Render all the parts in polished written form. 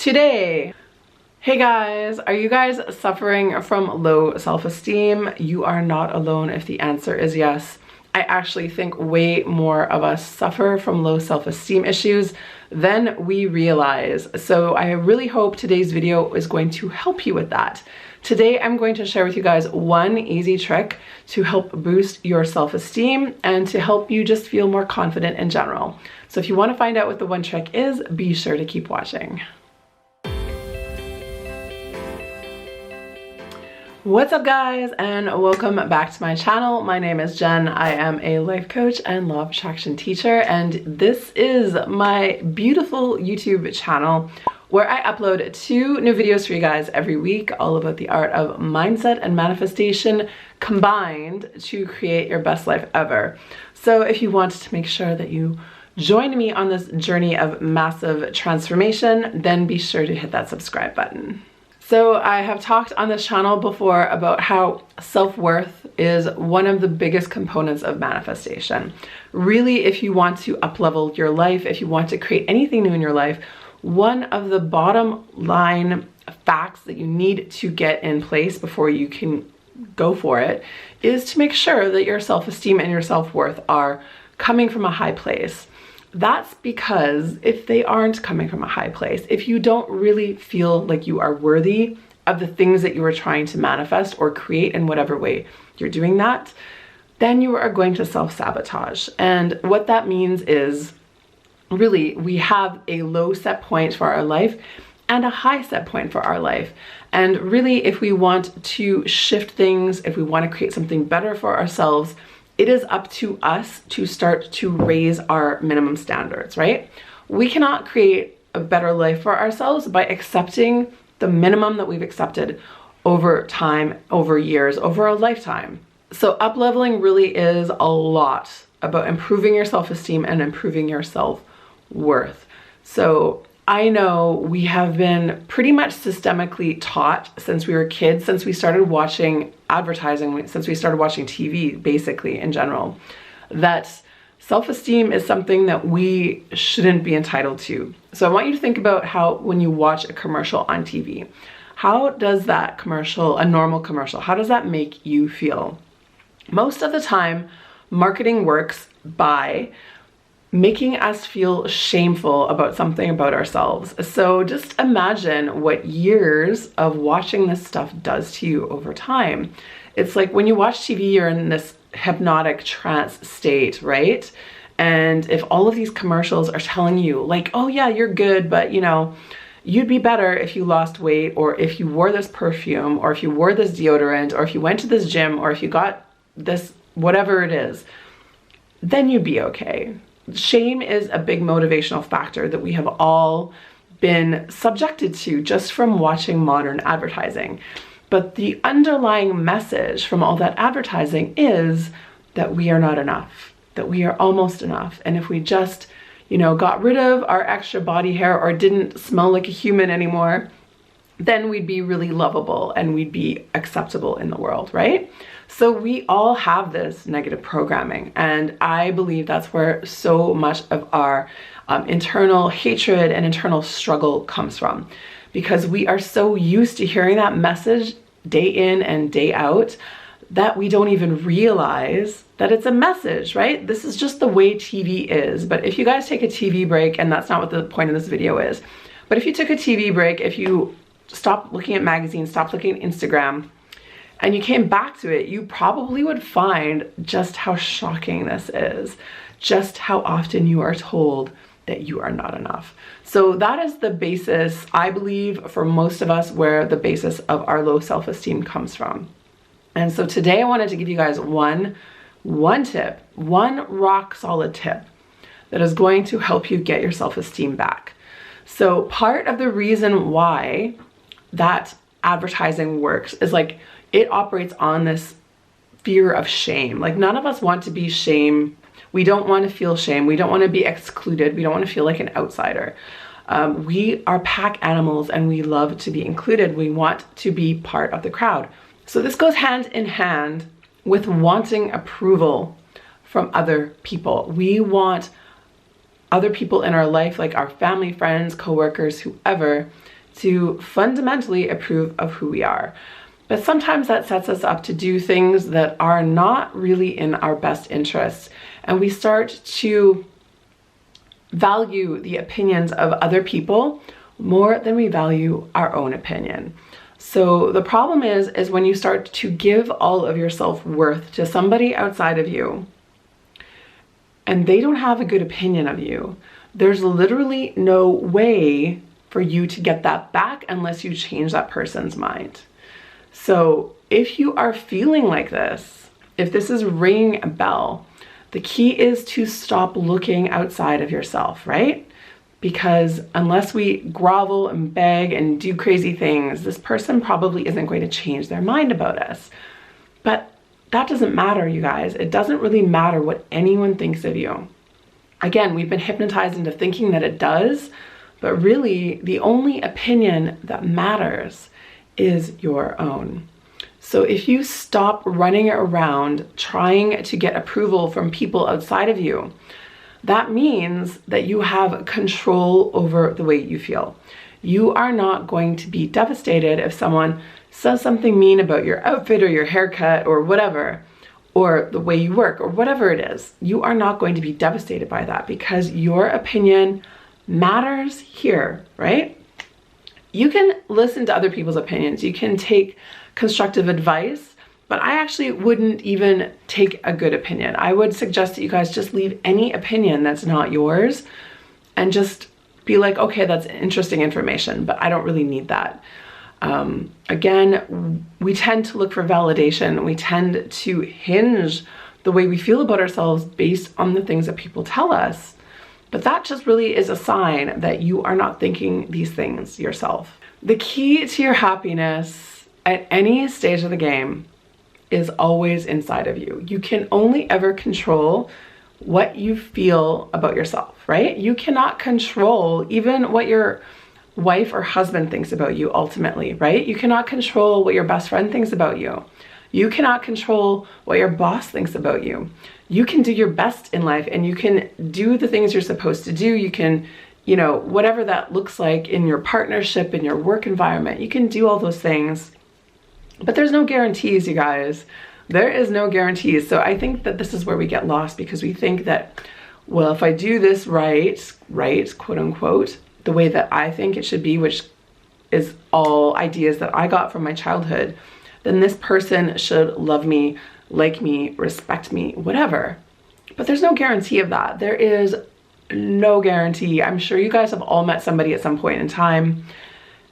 today. Hey guys, are you guys suffering from low self-esteem? You are not alone if the answer is yes. I actually think way more of us suffer from low self-esteem issues than we realize. So I really hope today's video is going to help you with that. Today, I'm going to share with you guys one easy trick to help boost your self-esteem and to help you just feel more confident in general. So if you want to find out what the one trick is, be sure to keep watching. What's up guys, and welcome back to my channel. My name is Jen. I am a life coach and law of attraction teacher, and this is my beautiful YouTube channel where I upload 2 new videos for you guys every week, all about the art of mindset and manifestation combined to create your best life ever. So if you want to make sure that you join me on this journey of massive transformation, then be sure to hit that subscribe button. So I have talked on this channel before about how self-worth is one of the biggest components of manifestation. Really, if you want to up-level your life, if you want to create anything new in your life, one of the bottom line facts that you need to get in place before you can go for it is to make sure that your self-esteem and your self-worth are coming from a high place. That's because if they aren't coming from a high place, if you don't really feel like you are worthy of the things that you are trying to manifest or create in whatever way you're doing that, then you are going to self-sabotage. And what that means is really we have a low set point for our life and a high set point for our life. And really, if we want to shift things, if we want to create something better for ourselves, it is up to us to start to raise our minimum standards, right? We cannot create a better life for ourselves by accepting the minimum that we've accepted over time, over years, over a lifetime. So up-leveling really is a lot about improving your self-esteem and improving your self-worth. So I know we have been pretty much systemically taught since we were kids, since we started watching advertising, since we started watching TV, basically in general, that self-esteem is something that we shouldn't be entitled to. So I want you to think about how when you watch a commercial on TV, how does that commercial, a normal commercial, how does that make you feel? Most of the time, marketing works by making us feel shameful about something about ourselves. So just imagine what years of watching this stuff does to you over time. It's like when you watch TV, you're in this hypnotic trance state, right? And if all of these commercials are telling you like, oh yeah, you're good, but you know, you'd be better if you lost weight, or if you wore this perfume, or if you wore this deodorant, or if you went to this gym, or if you got this, whatever it is, then you'd be okay. Shame is a big motivational factor that we have all been subjected to just from watching modern advertising. But the underlying message from all that advertising is that we are not enough, that we are almost enough. And if we just, you know, got rid of our extra body hair or didn't smell like a human anymore, then we'd be really lovable and we'd be acceptable in the world, right? So we all have this negative programming, and I believe that's where so much of our internal hatred and internal struggle comes from, because we are so used to hearing that message day in and day out that we don't even realize that it's a message, right? This is just the way TV is. But if you guys take a TV break, and that's not what the point of this video is, but if you took a TV break, if you stopped looking at magazines, stopped looking at Instagram, and you came back to it, you probably would find just how shocking this is, just how often you are told that you are not enough. So that is the basis, I believe, for most of us, where the basis of our low self-esteem comes from. And so today I wanted to give you guys one tip, one rock solid tip that is going to help you get your self-esteem back. So part of the reason why that advertising works is like, it operates on this fear of shame. Like, none of us want to be shame. We don't want to feel shame. We don't want to be excluded. We don't want to feel like an outsider. We are pack animals and we love to be included. We want to be part of the crowd. So this goes hand in hand with wanting approval from other people. We want other people in our life, like our family, friends, coworkers, whoever, to fundamentally approve of who we are. But sometimes that sets us up to do things that are not really in our best interests. And we start to value the opinions of other people more than we value our own opinion. So the problem is when you start to give all of your self-worth to somebody outside of you and they don't have a good opinion of you, there's literally no way for you to get that back unless you change that person's mind. So if you are feeling like this, if this is ringing a bell, the key is to stop looking outside of yourself, right? Because unless we grovel and beg and do crazy things, this person probably isn't going to change their mind about us. But that doesn't matter, you guys. It doesn't really matter what anyone thinks of you. Again, we've been hypnotized into thinking that it does, but really the only opinion that matters is your own. So if you stop running around trying to get approval from people outside of you, that means that you have control over the way you feel. You are not going to be devastated if someone says something mean about your outfit or your haircut or whatever, or the way you work or whatever it is. You are not going to be devastated by that because your opinion matters here, right? You can listen to other people's opinions. You can take constructive advice, but I actually wouldn't even take a good opinion. I would suggest that you guys just leave any opinion that's not yours and just be like, okay, that's interesting information, but I don't really need that. Again, we tend to look for validation. We tend to hinge the way we feel about ourselves based on the things that people tell us. But that just really is a sign that you are not thinking these things yourself. The key to your happiness at any stage of the game is always inside of you. You can only ever control what you feel about yourself, right? You cannot control even what your wife or husband thinks about you ultimately, right? You cannot control what your best friend thinks about you. You cannot control what your boss thinks about you. You can do your best in life and you can do the things you're supposed to do. You can, whatever that looks like in your partnership, in your work environment, you can do all those things. But there's no guarantees, you guys. There is no guarantees. So I think that this is where we get lost because we think that, well, if I do this right, quote unquote, the way that I think it should be, which is all ideas that I got from my childhood, then this person should love me, like me, respect me, whatever. But there's no guarantee of that. There is no guarantee. I'm sure you guys have all met somebody at some point in time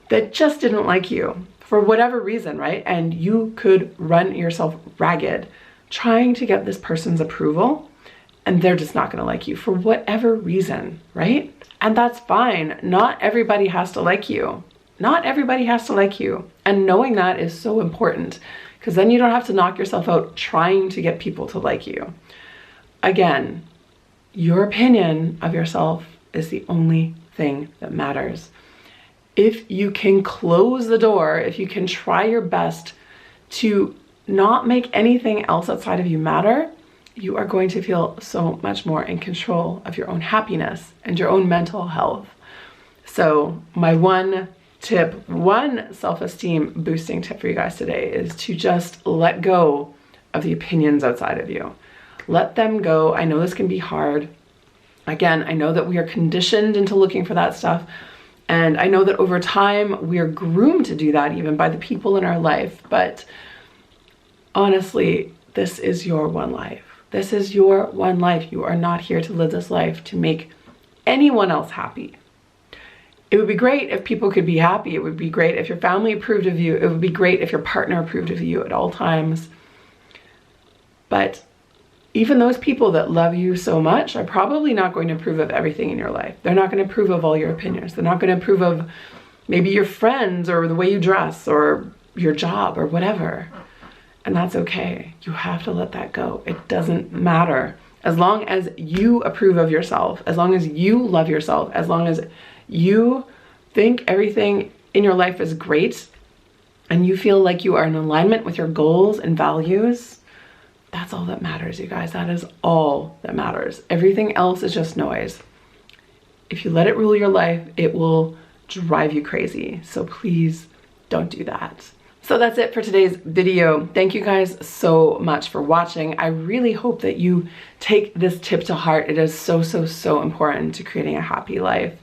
that just didn't like you for whatever reason, right? And you could run yourself ragged trying to get this person's approval, and they're just not gonna like you for whatever reason, right? And that's fine. Not everybody has to like you. Not everybody has to like you. And knowing that is so important because then you don't have to knock yourself out trying to get people to like you. Again, your opinion of yourself is the only thing that matters. If you can close the door, if you can try your best to not make anything else outside of you matter, you are going to feel so much more in control of your own happiness and your own mental health. So my one self-esteem boosting tip for you guys today is to just let go of the opinions outside of you. Let them go. I know this can be hard. Again, I know that we are conditioned into looking for that stuff. And I know that over time we are groomed to do that even by the people in our life. But honestly, this is your one life. This is your one life. You are not here to live this life to make anyone else happy. It would be great if people could be happy. It would be great if your family approved of you. It would be great if your partner approved of you at all times. But even those people that love you so much are probably not going to approve of everything in your life. They're not going to approve of all your opinions. They're not going to approve of maybe your friends or the way you dress or your job or whatever. And that's okay. You have to let that go. It doesn't matter. As long as you approve of yourself, as long as you love yourself, as long as you think everything in your life is great and you feel like you are in alignment with your goals and values, that's all that matters, you guys. That is all that matters. Everything else is just noise. If you let it rule your life, it will drive you crazy. So please don't do that. So that's it for today's video. Thank you guys so much for watching. I really hope that you take this tip to heart. It is so, so, so important to creating a happy life.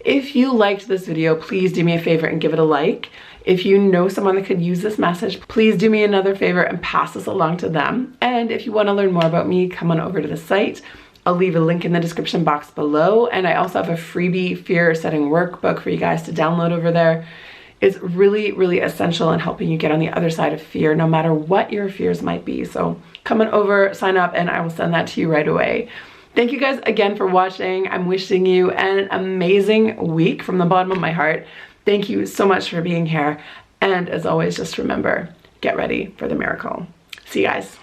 If you liked this video, please do me a favor and give it a like. If you know someone that could use this message, please do me another favor and pass this along to them. And if you want to learn more about me, come on over to the site. I'll leave a link in the description box below. And I also have a freebie fear setting workbook for you guys to download over there. It's really, really essential in helping you get on the other side of fear, no matter what your fears might be. So come on over, sign up, and I will send that to you right away. Thank you guys again for watching. I'm wishing you an amazing week from the bottom of my heart. Thank you so much for being here. And as always, just remember, get ready for the miracle. See you guys.